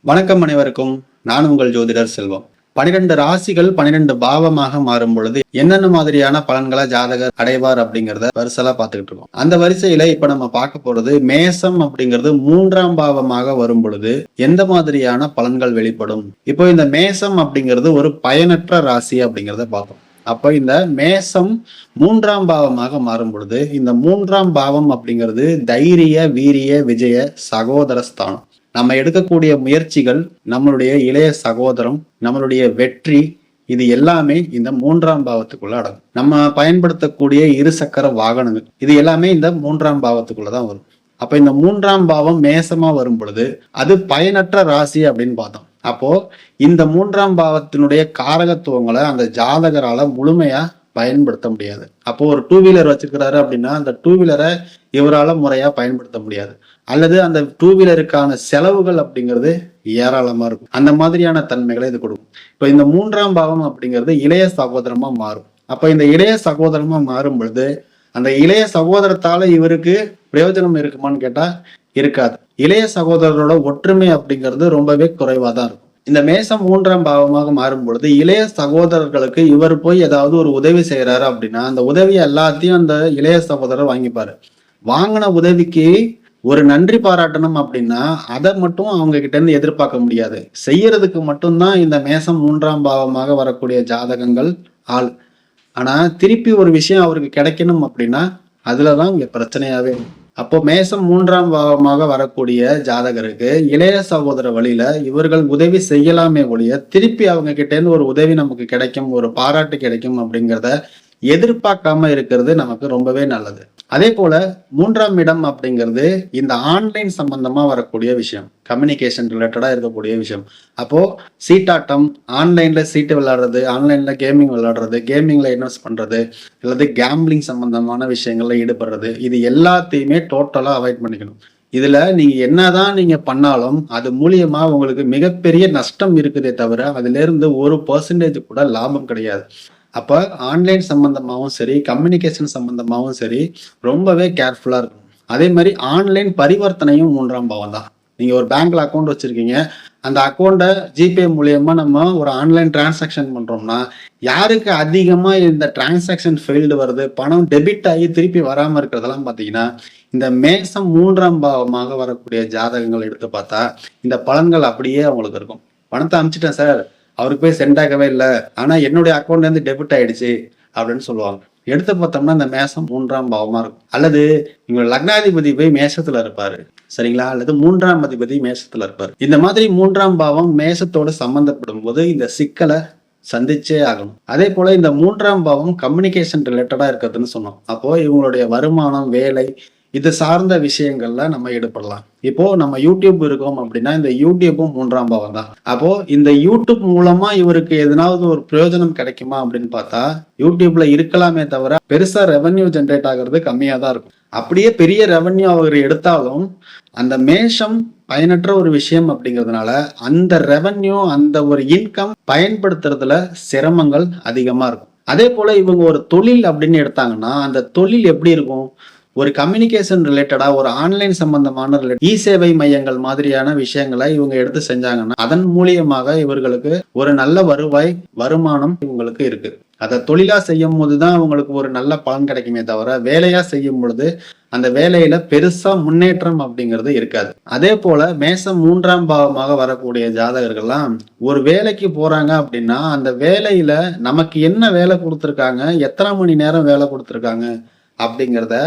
வணக்கம் அனைவருக்கும். நான் உங்கள் ஜோதிடர் செல்வம். 12 ராசிகள் 12 பாவமாக மாறும் பொழுது என்னென்ன மாதிரியான பலன்களை ஜாதகர் அடைவார் அப்படிங்கிறத வரிசலா பார்த்துக்கிட்டு இருக்கோம். அந்த வரிசையில இப்ப நம்ம பார்க்க போறது மேசம் அப்படிங்கிறது 3ஆம் பாவமாக வரும் பொழுது எந்த மாதிரியான பலன்கள் வெளிப்படும். இப்போ இந்த மேசம் அப்படிங்கிறது ஒரு பயனற்ற ராசி அப்படிங்கிறத பார்த்தோம். அப்ப இந்த மேசம் 3ஆம் பாவமாக மாறும் பொழுது இந்த 3ஆம் பாவம் அப்படிங்கிறது தைரிய வீரிய விஜய சகோதர ஸ்தானம். நம்ம எடுக்கக்கூடிய முயற்சிகள், நம்மளுடைய இளைய சகோதரம், நம்மளுடைய வெற்றி, இது எல்லாமே இந்த 3ஆம் பாவத்துக்குள்ள அடங்கும். நம்ம பயன்படுத்தக்கூடிய இருசக்கர வாகனங்கள் இது எல்லாமே இந்த 3ஆம் பாவத்துக்குள்ளதான் வரும். அப்ப இந்த 3ஆம் பாவம் மேசமா வரும் பொழுது அது பயனற்ற ராசி அப்படின்னு பார்த்தோம். அப்போ இந்த 3ஆம் பாவத்தினுடைய காரகத்துவங்களை அந்த ஜாதகரால முழுமையா பயன்படுத்த முடியாது. அப்போ ஒரு 2 வீலர் வச்சிருக்கிறாரு அப்படின்னா அந்த 2 வீலரை இவரால முறையா பயன்படுத்த முடியாது. அல்லது அந்த 2 வீலருக்கான செலவுகள் அப்படிங்கிறது ஏராளமா இருக்கும். அந்த மாதிரியான தன்மைகளை இது கொடுக்கும். இப்ப இந்த 3ஆம் பாவம் அப்படிங்கிறது இளைய சகோதரமா மாறும். அப்ப இந்த இளைய சகோதரமா மாறும் பொழுது அந்த இளைய சகோதரத்தால இவருக்கு பிரயோஜனம் இருக்குமான்னு கேட்டா இருக்காது. இளைய சகோதரரோட ஒற்றுமை அப்படிங்கிறது ரொம்பவே குறைவா தான் இருக்கும். இந்த மேசம் 3ஆம் பாவமாக மாறும் பொழுது இளைய சகோதரர்களுக்கு இவர் போய் ஏதாவது ஒரு உதவி செய்யறாரு அப்படின்னா அந்த உதவி எல்லாத்தையும் அந்த இளைய சகோதரர் வாங்கிப்பாரு. வாங்கின உதவிக்கு ஒரு நன்றி பாராட்டணும் அப்படின்னா அதை மட்டும் அவங்க கிட்ட இருந்து எதிர்பார்க்க முடியாது. செய்யறதுக்கு மட்டும்தான் இந்த மேசம் 3ஆம் பாவமாக வரக்கூடிய ஜாதகங்கள் ஆள். ஆனா திருப்பி ஒரு விஷயம் அவருக்கு கிடைக்கணும் அப்படின்னா அதுலதான் இங்க பிரச்சனையாவே. அப்போ மேசம் 3ஆம் பாவமாக வரக்கூடிய ஜாதகருக்கு இளைய சகோதர வழியில இவர்கள் உதவி செய்யலாமே ஒழிய திருப்பி அவங்க கிட்ட இருந்து ஒரு உதவி நமக்கு கிடைக்கும், ஒரு பாராட்டு கிடைக்கும் அப்படிங்கிறத எதிர்பார்க்காம இருக்கிறது நமக்கு ரொம்பவே நல்லது. அதே போல 3ஆம் இடம் அப்படிங்கிறது இந்த ஆன்லைன் சம்பந்தமா வரக்கூடிய விஷயம், கம்யூனிகேஷன் ரிலேட்டடா இருக்கக்கூடிய விஷயம். அப்போ சீட்டாட்டம், ஆன்லைன்ல சீட்டு விளையாடுறது, ஆன்லைன்ல கேமிங் விளையாடுறது, கேமிங்ல இன்வெஸ்ட் பண்றது, அல்லது கேம்பிளிங் சம்பந்தமான விஷயங்கள்ல ஈடுபடுறது, இது எல்லாத்தையுமே டோட்டலா அவாய்ட் பண்ணிக்கணும். இதுல நீங்க என்னதான் நீங்க பண்ணாலும் அது மூலியமா உங்களுக்கு மிகப்பெரிய நஷ்டம் இருக்குதே தவிர அதுல இருந்து 1% கூட லாபம் கிடையாது. அப்ப ஆன்லைன் சம்பந்தமாகவும் சரி, கம்யூனிகேஷன் சம்பந்தமாகவும் சரி ரொம்பவே கேர்ஃபுல்லா இருக்கும். அதே மாதிரி ஆன்லைன் பரிவர்த்தனையும் 3ஆம் பாவம் தான். நீங்க ஒரு பேங்க்ல அக்கௌண்ட் வச்சிருக்கீங்க, அந்த அக்கௌண்ட்டை ஜிபே மூலியமா நம்ம ஒரு ஆன்லைன் டிரான்சாக்ஷன் பண்றோம்னா யாருக்கு அதிகமா இந்த டிரான்சாக்ஷன் ஃபெயில்டு வருது, பணம் டெபிட் ஆகி திருப்பி வராம இருக்கிறதெல்லாம் பாத்தீங்கன்னா இந்த மேசம் 3ஆம் பாவமாக வரக்கூடிய ஜாதகங்கள் எடுத்து பார்த்தா இந்த பலன்கள் அப்படியே அவங்களுக்கு இருக்கும். பணத்தை அனுப்பிச்சிட்டேன் சார், அவருக்கு போய் சென்ட் ஆகவே இல்லை, ஆனா என்னுடைய அக்கௌண்ட்ல இருந்து டெபிட் ஆயிடுச்சு அப்படின்னு சொல்லுவாங்க. எடுத்து பார்த்தோம்னா இந்த மேசம் 3ஆம் பாவமா இருக்கும். அல்லது இவங்க லக்னாதிபதி போய் மேசத்துல இருப்பாரு, சரிங்களா, அல்லது 3ஆம் அதிபதி மேசத்துல இருப்பாரு. இந்த மாதிரி 3ஆம் பாவம் மேசத்தோட சம்பந்தப்படும் போது இந்த சிக்கலை சந்திச்சே ஆகணும். அதே போல இந்த 3ஆம் பாவம் கம்யூனிகேஷன் ரிலேட்டடா இருக்கிறதுன்னு சொன்னோம். அப்போ இவங்களுடைய வருமானம், வேலை, இது சார்ந்த விஷயங்கள்ல நம்ம ஈடுபடலாம். இப்போ நம்ம யூடியூப் இருக்கோம் அப்படின்னா இந்த யூடியூப்பும் 3ஆம் பாவம் தான். அப்போ இந்த யூடியூப் மூலமா இவருக்கு எதனாவது ஒரு பிரயோஜனம் கிடைக்குமா அப்படின்னு பார்த்தா யூடியூப்ல இருக்கலாமே தவிர பெருசா ரெவன்யூ ஜென்ரேட் ஆகிறது கம்மியா தான் இருக்கும். அப்படியே பெரிய ரெவன்யூ அவர் எடுத்தாலும் அந்த மேஷம் பயனற்ற ஒரு விஷயம் அப்படிங்கிறதுனால அந்த ரெவன்யூ, அந்த ஒரு இன்கம் பயன்படுத்துறதுல சிரமங்கள் அதிகமா இருக்கும். அதே போல இவங்க ஒரு தொழில் அப்படின்னு எடுத்தாங்கன்னா அந்த தொழில் எப்படி இருக்கும், ஒரு கம்யூனிகேஷன் ரிலேட்டடா ஒரு ஆன்லைன் சம்பந்தமான இ சேவை மையங்கள் மாதிரியான விஷயங்களை இவங்க எடுத்து செஞ்சாங்கன்னா அதன் மூலியமாக இவர்களுக்கு ஒரு நல்ல வருமானம் இவங்களுக்கு இருக்கு. அதை தொழிலா செய்யும் போதுதான் அவங்களுக்கு ஒரு நல்ல பலன் கிடைக்குமே தவிர வேலையா செய்யும் பொழுது அந்த வேலையில பெருசா முன்னேற்றம் அப்படிங்கிறது இருக்காது. அதே போல மேசம் 3ஆம் பாவமாக வரக்கூடிய ஜாதகர்கள்லாம் ஒரு வேலைக்கு போறாங்க அப்படின்னா அந்த வேலையில நமக்கு என்ன வேலை கொடுத்துருக்காங்க, எத்தனை மணி நேரம் வேலை கொடுத்துருக்காங்க அப்படிங்கிறத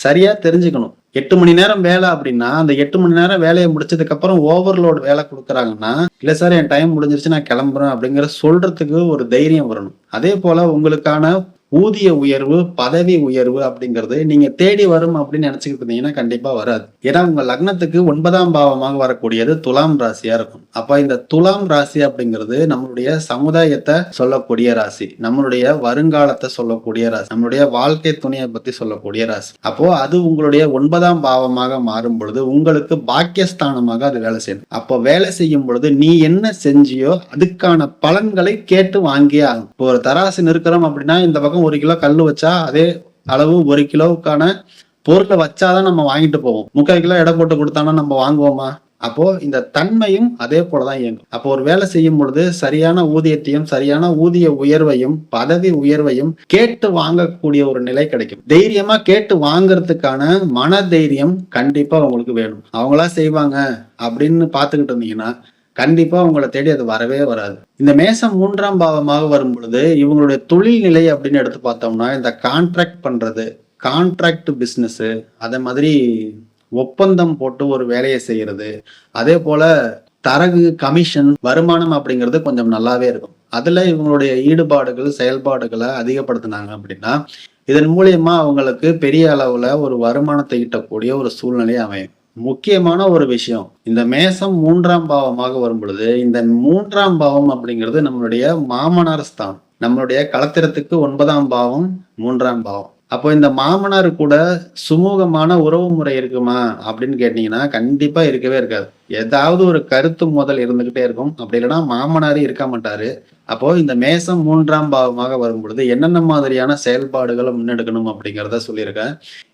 சரியா தெரிஞ்சுக்கணும். 8 மணி நேரம் வேலை அப்படின்னா அந்த 8 மணி நேரம் வேலையை முடிச்சதுக்கு அப்புறம் ஓவர்லோட் வேலை கொடுக்குறாங்கன்னா இல்ல சார் என் டைம் முடிஞ்சிருச்சு நான் கிளம்புறேன் அப்படிங்கிற சொல்றதுக்கு ஒரு தைரியம் வரணும். அதே போல உங்களுக்கான ஊதிய உயர்வு, பதவி உயர்வு அப்படிங்கிறது நீங்க தேடி வரும் அப்படின்னு நினைச்சுக்கிட்டு இருந்தீங்கன்னா கண்டிப்பா வராது. ஏன்னா உங்க லக்னத்துக்கு 9ஆம் பாவமாக வரக்கூடியது துலாம் ராசியா இருக்கும். அப்ப இந்த துலாம் ராசி அப்படிங்கிறது நம்மளுடைய சமுதாயத்தை சொல்லக்கூடிய ராசி, நம்மளுடைய வருங்காலத்தை சொல்லக்கூடிய ராசி, நம்மளுடைய வாழ்க்கை துணையை பத்தி சொல்லக்கூடிய ராசி. அப்போ அது உங்களுடைய 9ஆம் பாவமாக மாறும் பொழுது உங்களுக்கு பாக்கியஸ்தானமாக அது வேலை செய்யும். அப்போ வேலை செய்யும் பொழுது நீ என்ன செஞ்சியோ அதுக்கான பலன்களை கேட்டு வாங்கியே ஆகும். இப்போ ஒரு தராசு நிற்கிறோம் அப்படின்னா இந்த பக்கம் 1 கிலோ கல்லு வச்சா அதே அளவு 1 கிலோவுக்கான பொருளை வச்சாதான் நம்ம வாங்கிட்டு போவோம். 3/4 கிலோ எடை போட்டு கொடுத்தானா நம்ம வாங்குவோமா? அப்போ இந்த தன்மையும் அதே போலதான் இயங்கும். அப்போ ஒரு வேலை செய்யும் பொழுது சரியான ஊதியத்தையும் சரியான ஊதிய உயர்வையும் பதவி உயர்வையும் கேட்டு வாங்கக்கூடிய ஒரு நிலை கிடைக்கும். தைரியமா கேட்டு வாங்குறதுக்கான மன தைரியம் கண்டிப்பா உங்களுக்கு வேணும். அவங்களா செய்வாங்க அப்படின்னு பாத்துக்கிட்டு இருந்தீங்கன்னா கண்டிப்பா உங்களை தேடி அது வரவே வராது. இந்த மேசம் 3ஆம் பாவமாக வரும் பொழுது இவங்களுடைய தொழில் நிலை அப்படின்னு எடுத்து பார்த்தோம்னா இந்த கான்ட்ராக்ட் பண்றது, கான்ட்ராக்ட் பிசினஸ், அதே மாதிரி ஒப்பந்தம் போட்டு ஒரு வேலையை செய்யறது, அதே போல தரகு, கமிஷன், வருமானம் அப்படிங்கிறது கொஞ்சம் நல்லாவே இருக்கும். அதுல இவங்களுடைய ஈடுபாடுகள், செயல்பாடுகளை அதிகப்படுத்தினாங்க அப்படின்னா இதன் மூலியமா அவங்களுக்கு பெரிய அளவுல ஒரு வருமானத்தை ஈட்டக்கூடிய ஒரு சூழ்நிலை அமையும். முக்கியமான ஒரு விஷயம், இந்த மேசம் 3ஆம் பாவமாக வரும் பொழுது இந்த 3ஆம் பாவம் அப்படிங்கிறது நம்மளுடைய மாமனார் ஸ்தானம். நம்மளுடைய களத்திரத்துக்கு 9ஆம் பாவம் 3ஆம் பாவம். அப்போ இந்த மாமனார் கூட சுமூகமான உறவு முறை இருக்குமா அப்படின்னு கேட்டீங்கன்னா கண்டிப்பா இருக்கவே இருக்காது. ஏதாவது ஒரு கருத்து மோதல் இருந்துகிட்டே இருக்கும். அப்படி இல்லைன்னா மாமனாரே இருக்க மாட்டாரு. அப்போ இந்த மேசம் 3ஆம் பாவமாக வரும் பொழுது என்னென்ன மாதிரியான செயல்பாடுகளை முன்னெடுக்கணும் அப்படிங்கிறத சொல்லியிருக்கேன்.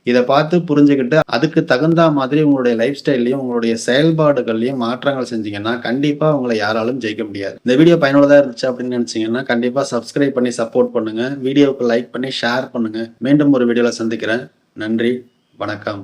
இதை பார்த்து புரிஞ்சுக்கிட்டு அதுக்கு தகுந்த மாதிரி உங்களுடைய லைஃப் ஸ்டைல்லையும் உங்களுடைய செயல்பாடுகள்லையும் மாற்றங்கள் செஞ்சீங்கன்னா கண்டிப்பா உங்களை யாராலும் ஜெயிக்க முடியாது. இந்த வீடியோ பயனுள்ளதா இருந்துச்சு அப்படின்னு நினைச்சீங்கன்னா கண்டிப்பா சப்ஸ்கிரைப் பண்ணி சப்போர்ட் பண்ணுங்க. வீடியோவுக்கு லைக் பண்ணி ஷேர் பண்ணுங்க. மீண்டும் ஒரு வீடியோல சந்திக்கிறேன். நன்றி, வணக்கம்.